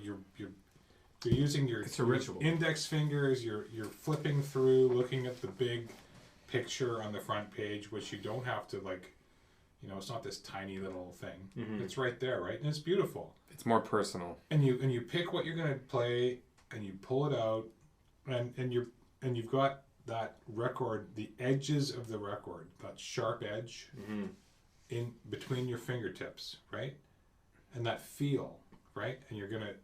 using your It's a ritual. index fingers. You're flipping through, looking at the big picture on the front page, which you don't have to it's not this tiny little thing. It's right there, right? And it's beautiful. It's more personal. And you pick what you're gonna play, and you pull it out, and you've got that record, the edges of the record, that sharp edge in between your fingertips, right? And that feel, right? And you're gonna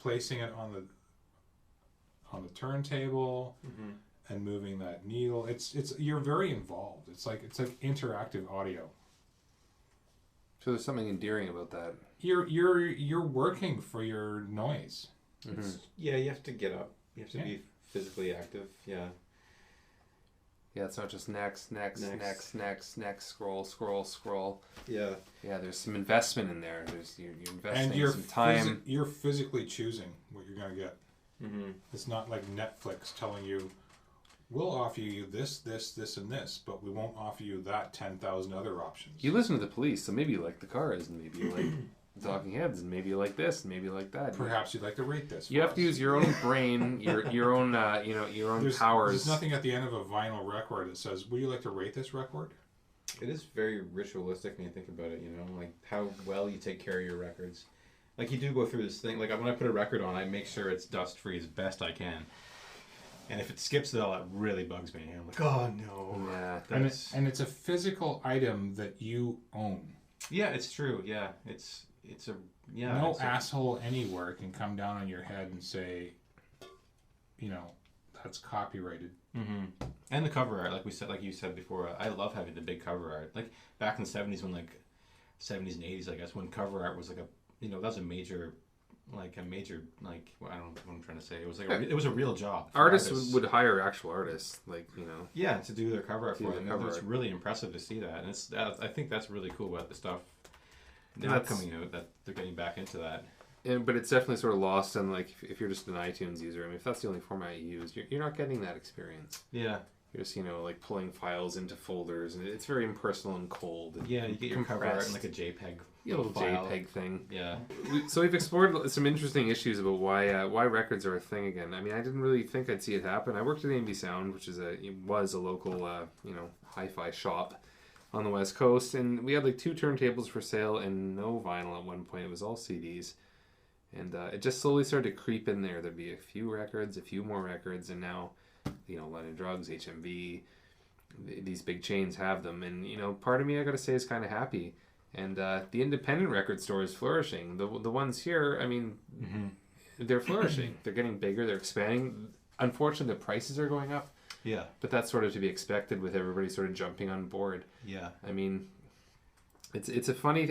placing it on the turntable. And moving that needle, it's you're very involved. It's like interactive audio. So there's something endearing about that. You're working for your noise. Yeah, you have to get up. You have to Yeah. be physically active. Yeah. Yeah, it's not just next, scroll. Yeah. Yeah, there's some investment in there. You're investing And you're some time. you're physically choosing what you're gonna get. It's not like Netflix telling you, we'll offer you this, and this, but we won't offer you that 10,000 other options. You listen to the Police, so maybe you like the Cars, and maybe you like the Talking Heads, and maybe you like this, and maybe you like that. Perhaps you'd like to rate this. You for have to us. use your own brain, your own your own powers. There's nothing at the end of a vinyl record that says, would you like to rate this record? It is very ritualistic when you think about it, like how well you take care of your records. Like you do go through this thing, like when I put a record on, I make sure it's dust free as best I can. And if it skips it all, that really bugs me. I'm like, oh no. Yeah. And it's a physical item that you own. Yeah, it's true. Yeah, it's a No it's a- asshole anywhere can come down on your head and say, that's copyrighted. And the cover art, like you said before, I love having the big cover art. Like back in the 70s when 70s and 80s, I guess, when cover art was that was a major I don't know what I'm trying to say. It was it was a real job. for Artists would hire actual artists, Yeah, to do their cover art Do for their them. cover It's art. really impressive to see that, and I think that's really cool about the stuff now That's- coming out, that they're getting back into that. but it's definitely sort of lost in if you're just an iTunes user. I mean, if that's the only format you use, you're not getting that experience. Yeah, You're just pulling files into folders, and it's very impersonal and cold. And yeah, you get your cover art in compressed. like a JPEG. A little file. JPEG thing. Yeah. So we've explored some interesting issues about why records are a thing again. I mean, I didn't really think I'd see it happen. I worked at A&B Sound, which was a local hi-fi shop on the West Coast, and we had 2 turntables for sale and no vinyl at one point. It was all CDs, and it just slowly started to creep in there. There'd be a few records, a few more records, and now London Drugs, HMV. these big chains have them, and you know, part of me I gotta say is kind of happy. And the independent record store is flourishing. The ones here, I mean, they're flourishing. They're getting bigger. They're expanding. Unfortunately, the prices are going up. Yeah. But that's sort of to be expected with everybody sort of jumping on board. Yeah. I mean, it's a funny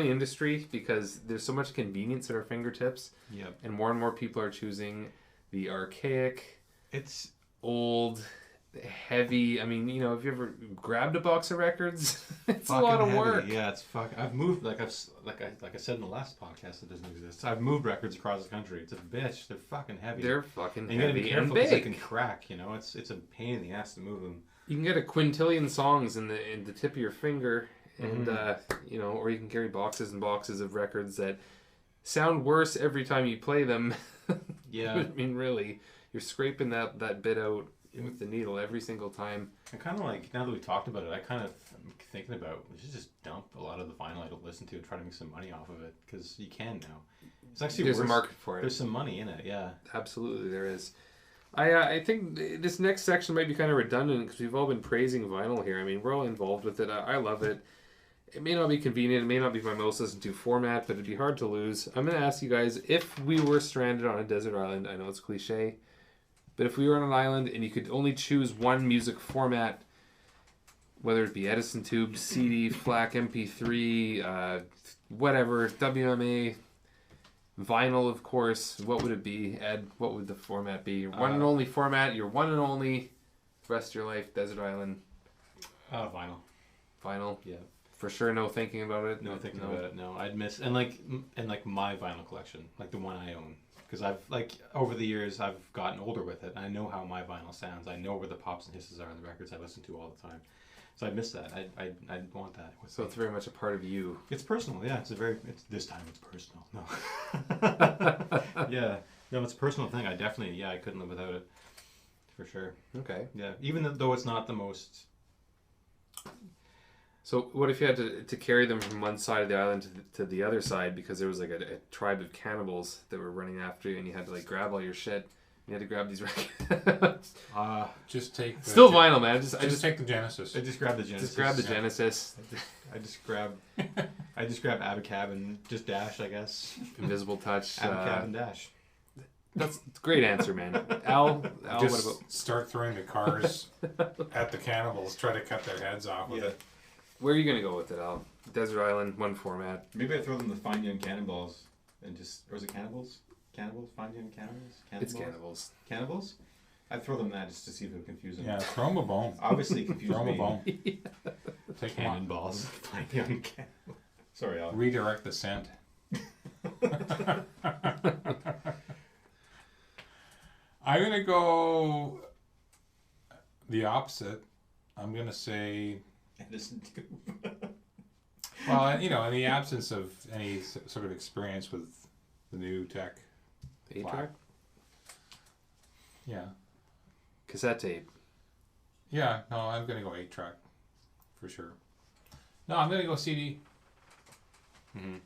industry because there's so much convenience at our fingertips. Yep. And more people are choosing the archaic, It's old, heavy. I mean, you know, have you ever grabbed a box of records? It's a fucking lot of heavy. work. Yeah, it's I've moved like I said in the last podcast that doesn't exist. I've moved records across the country. It's a bitch. They're fucking heavy. They're fucking and you gotta be heavy careful and because they big. can crack. You know, it's a pain in the ass to move them. You can get a quintillion songs in the tip of your finger, and you know, or you can carry boxes and boxes of records that sound worse every time you play them. Yeah. I mean, really, you're scraping that bit out with the needle every single time. I kind of like, now that we talked about it, I kind of am thinking about we should just dump a lot of the vinyl I don't listen to and try to make some money off of it because you can now. It's actually There's worth, a market for it. There's some money in it, yeah. Absolutely, there is. I think this next section might be kind of redundant because we've all been praising vinyl here. I mean, we're all involved with it. I love it. It may not be convenient. It may not be my most listened to format, but it'd be hard to lose. I'm going to ask you guys, if we were stranded on a desert island, I know it's cliche, but if we were on an island and you could only choose one music format, whether it be Edison tube, CD, FLAC, MP3, whatever, WMA, vinyl, of course, what would it be? Ed, what would the format be? Your one and only format, your one and only rest of your life, desert island. Vinyl. Vinyl? Yeah. For sure, no thinking about it? No thinking about it, no. I'd miss, and like my vinyl collection, like the one I own. Because I've, like, over the years, I've gotten older with it. I know how my vinyl sounds. I know where the pops and hisses are in the records I listen to all the time. So I miss that. I'd want that. So it's very much a part of you. It's personal, yeah. This time it's personal. No. Yeah. No, it's a personal thing. I couldn't live without it. For sure. Okay. Yeah. Even though it's not the most... So what if you had to carry them from one side of the island to the other side because there was like a tribe of cannibals that were running after you and you had to like grab all your shit? You had to grab these records. Just take the Still vinyl, man. I just take the Genesis. I just grabbed the Genesis. Just grab the Genesis. I just grab Abacab and just Dash, I guess. Invisible Touch. Abacab and Dash. That's a great answer, man. Al, Just what about... start throwing the cars at the cannibals. Try to cut their heads off with it. Where are you going to go with it, Al? Desert Island, one format. Maybe I throw them the Fine Young Cannonballs and just... Or is it Cannibals? Cannibals? Fine Young Cannibals? It's Cannibals. Cannibals? I'd throw them that just to see if it would confuse them. Yeah, throw them a bone. Obviously confuse Throw them a me. bone. Take them off. Cannonballs. Fine Young Cannibals. Sorry, Al. Redirect the scent. I'm going to go the opposite. I'm going to say... Well, you know, in the absence of any sort of experience with the new tech. 8-track? Yeah. Cassette tape. Yeah, no, I'm going to go 8-track. For sure. No, I'm going to go CD. Mm-hmm.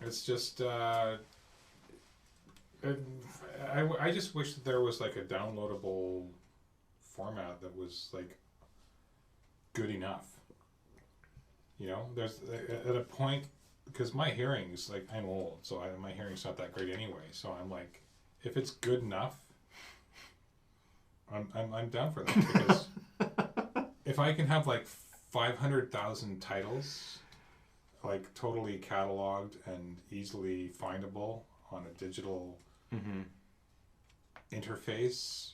It's just... I just wish that there was like a downloadable format that was like good enough. You know, there's at a point, because my hearing's like, I'm old, so my hearing's not that great anyway. So I'm like, if it's good enough, I'm down for that, because if I can have like 500,000 titles, like totally cataloged and easily findable on a digital interface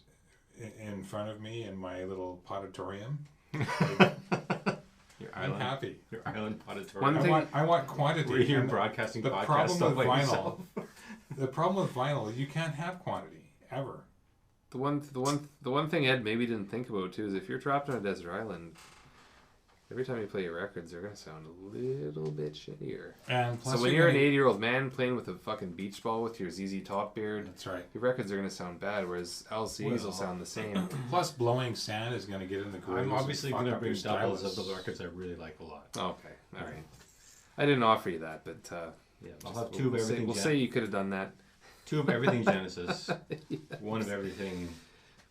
in front of me in my little podatorium, I'm happy. Your island podatorium. One thing, I want quantity. Radio And broadcasting the podcast problem stuff with like vinyl, yourself. the problem with vinyl, you can't have quantity ever. the one thing Ed maybe didn't think about too is if you're trapped on a desert island, every time you play your records, they're gonna sound a little bit shittier. And plus So when you're an 80-year-old man playing with a fucking beach ball with your ZZ Top beard, that's right. your records are gonna sound bad, whereas LCDs will sound the same. Plus, blowing sand is going to get in the grooves. I'm obviously going to bring doubles of the records I really like a lot. Okay, all right. I didn't offer you that, but Yeah, I'll have two of we'll everything. say you could have done that. 2 of everything Genesis, 1 of everything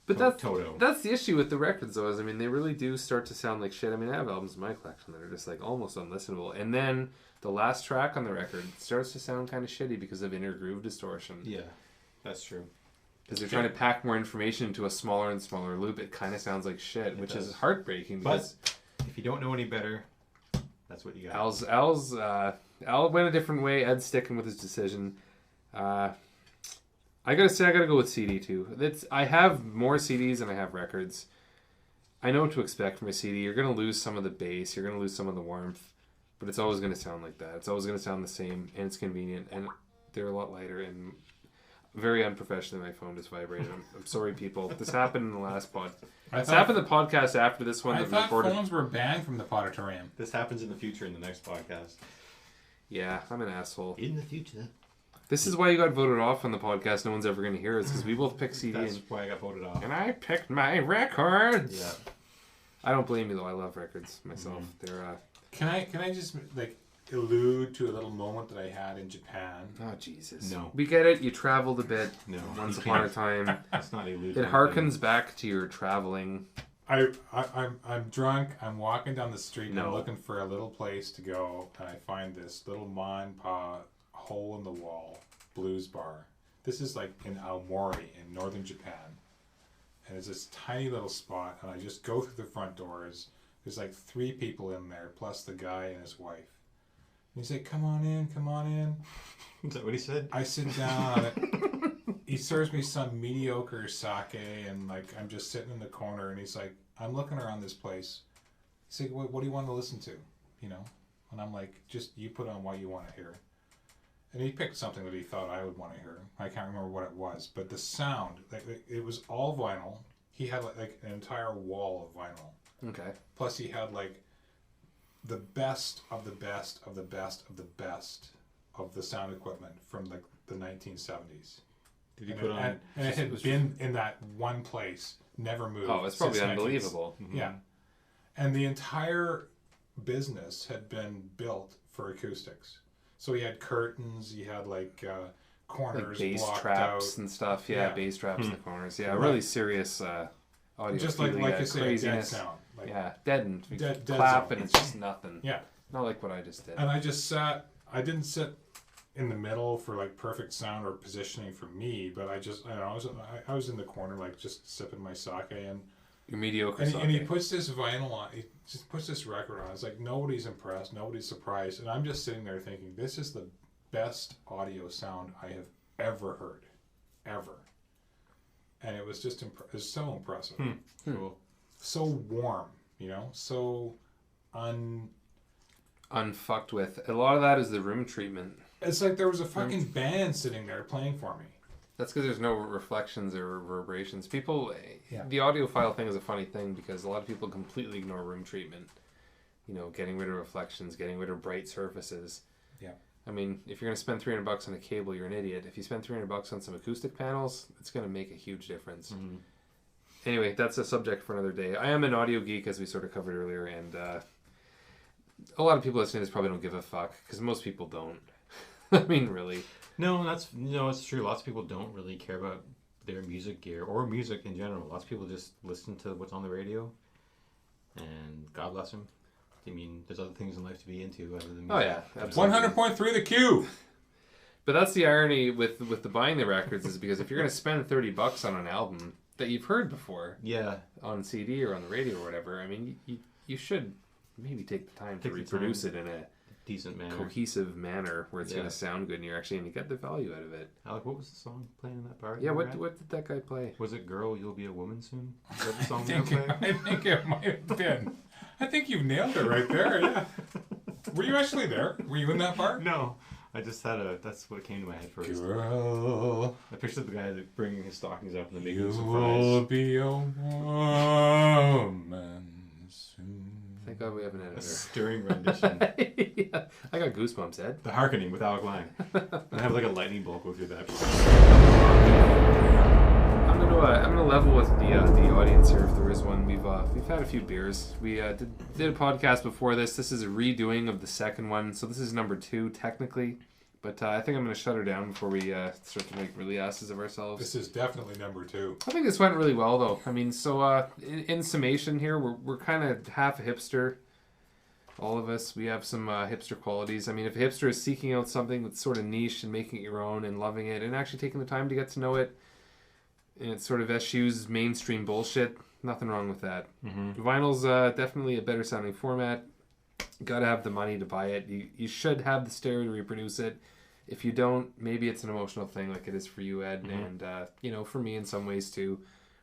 But Toto. that's the issue with the records, though. Is I mean, they really do start to sound like shit. I mean, I have albums in my collection that are just like almost unlistenable, and then the last track on the record starts to sound kind of shitty because of inner groove distortion. Yeah, that's true. Because they're trying to pack more information into a smaller and smaller loop. It kind of sounds like shit, which is heartbreaking. Because if you don't know any better, that's what you got. Al went a different way. Ed's sticking with his decision. I gotta say, I gotta go with CD too. I have more CDs than I have records. I know what to expect from a CD. You're gonna lose some of the bass. You're gonna lose some of the warmth, but it's always gonna sound like that. It's always gonna sound the same, and it's convenient, and they're a lot lighter. And very unprofessionally, my phone just vibrated. I'm sorry, people. This happened in the last pod. This happened in the podcast after this one. I thought phones were banned from the Podatorium. This happens in the future in the next podcast. Yeah, I'm an asshole. In the future. This is why you got voted off on the podcast. No one's ever going to hear us because we both picked CD. That's why I got voted off. And I picked my records. Yeah. I don't blame you though. I love records myself. They're. Can I just allude to a little moment that I had in Japan? Oh Jesus. No. We get it. You traveled a bit. No. Once upon a time. That's not allude. It harkens back to your traveling. I'm drunk. I'm walking down the street. And No. I'm looking for a little place to go, and I find this little ma and pa hole in the wall blues bar. This is like in Aomori in northern Japan, and it's this tiny little spot. And I just go through the front doors. There's like 3 people in there, plus the guy and his wife. And he's like, "Come on in, come on in." Is that what he said? I sit down. He serves me some mediocre sake, and I'm just sitting in the corner, and he's like, "I'm looking around this place." He's like, "What do you want to listen to?" You know, and I'm like, "Just you put on what you want to hear." And he picked something that he thought I would want to hear. I can't remember what it was, but the sound, it was all vinyl. He had like an entire wall of vinyl. Okay. Plus, he had the best of the best of the best of the best of the sound equipment from the 1970s. Did you put on? And it had been in that one place, never moved. Oh, it's probably since unbelievable. Yeah. And the entire business had been built for acoustics. So he had curtains, he had corners Like bass blocked traps out. and stuff. Yeah, bass traps in the corners. Yeah, Right. really serious audio. Just like you say, a dead craziness. sound. Yeah, deadened. You Dead clap zone. and it's just nothing. Yeah. Not like what I just did. And I just sat, I didn't sit in the middle for perfect sound or positioning for me, but I was in the corner just sipping my sake, and You're mediocre. and he puts this vinyl on, he just puts this record on. It's like nobody's impressed, nobody's surprised, and I'm just sitting there thinking, this is the best audio sound I have ever heard, ever. And it was just it was so impressive. Cool. So warm, so unfucked with. A lot of that is the room treatment. It's like there was a fucking band sitting there playing for me. That's because there's no reflections or reverberations. People, Yeah. the audiophile thing is a funny thing because a lot of people completely ignore room treatment. Getting rid of reflections, getting rid of bright surfaces. Yeah. I mean, if you're going to spend $300 on a cable, you're an idiot. If you spend $300 on some acoustic panels, it's going to make a huge difference. Mm-hmm. Anyway, that's a subject for another day. I am an audio geek, as we sort of covered earlier, and a lot of people listening to this probably don't give a fuck because most people don't. I mean, really. No, it's true. Lots of people don't really care about their music gear or music in general. Lots of people just listen to what's on the radio, and God bless them. I mean, there's other things in life to be into other than music. Oh yeah, absolutely. 100.3 The Q. But that's the irony with the buying the records is because if you're going to spend $30 on an album that you've heard before, Yeah. on CD or on the radio or whatever, I mean, you should maybe take the time to Take the reproduce time. it in a Decent manner. cohesive manner where it's Yeah. going to sound good and you're actually going to get the value out of it. Alec, what was the song playing in that bar? Yeah, you were what at? did that guy play? Was it "Girl, You'll Be a Woman Soon"? Is that the song I they were think, playing? I think it might have been. I think you've nailed it right there, yeah. Were you actually there? Were you in that bar? No, I just had that's what came to my head first. Girl, I pictured the guy bringing his stockings up and then making you some will fries. be a woman soon. Thank God we have an A editor. stirring rendition. Yeah, I got goosebumps, Ed. The Harkening with Alec Lang. I have like a lightning bolt go through that. I'm gonna level with the audience here if there is one. We've had a few beers. We did a podcast before this. This is a redoing of the second one, so this is number 2 technically, But I think I'm going to shut her down before we start to make really asses of ourselves. This is definitely number 2. I think this went really well, though. I mean, so in summation here, we're kind of half a hipster. All of us, we have some hipster qualities. I mean, if a hipster is seeking out something that's sort of niche and making it your own and loving it and actually taking the time to get to know it, and it's sort of eschews mainstream bullshit, nothing wrong with that. Mm-hmm. Vinyl's definitely a better sounding format. You gotta have the money to buy it. You should have the stereo to reproduce it. If you don't, maybe it's an emotional thing like it is for you, Ed, and for me in some ways too,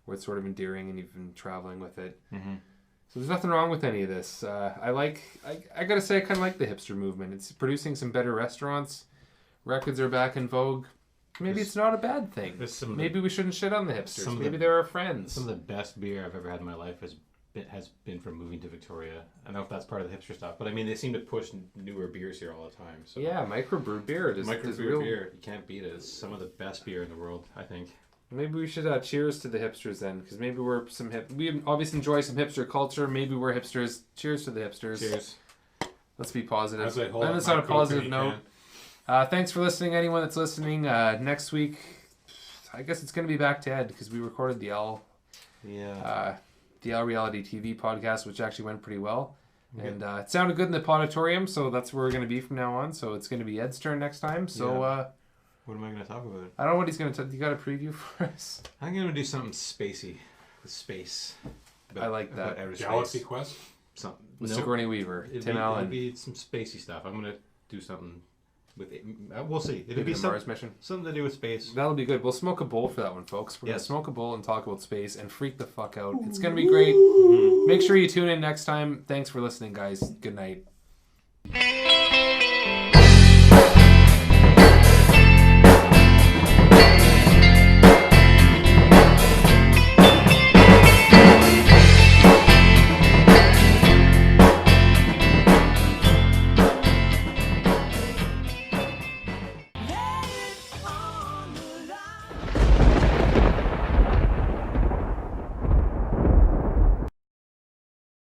where it's sort of endearing and you've been traveling with it. Mm-hmm. So there's nothing wrong with any of this. I gotta say, I kind of like the hipster movement. It's producing some better restaurants. Records are back in vogue. Maybe it's not a bad thing. Maybe we shouldn't shit on the hipsters. Maybe they're our friends. Some of the best beer I've ever had in my life has been from moving to Victoria. I don't know if that's part of the hipster stuff, but I mean, they seem to push newer beers here all the time. So yeah, microbrewed beer. Beer, you can't beat it. It's some of the best beer in the world, I think. Maybe we should cheers to the hipsters then, because maybe we're some we obviously enjoy some hipster culture. Maybe we're hipsters. Cheers to the hipsters. Cheers. Let's be positive. And it's on a positive note. Thanks for listening, anyone that's listening. Next week, I guess it's going to be back to Ed, because we recorded the L Reality TV podcast, which actually went pretty well. Okay. And it sounded good in the Podatorium, so that's where we're going to be from now on. So it's going to be Ed's turn next time. So what am I going to talk about? I don't know what he's going to... You got a preview for us? I'm going to do something spacey. With space. I like that. Galaxy Quest? With Sigourney Weaver. Tim Allen. It'll be some spacey stuff. I'm going to do something with it. We'll see. It'll be Mars mission. Something to do with space. That'll be good. We'll smoke a bowl for that one, folks. We're going to smoke a bowl and talk about space and freak the fuck out. It's going to be great. Mm-hmm. Make sure you tune in next time. Thanks for listening, guys. Good night.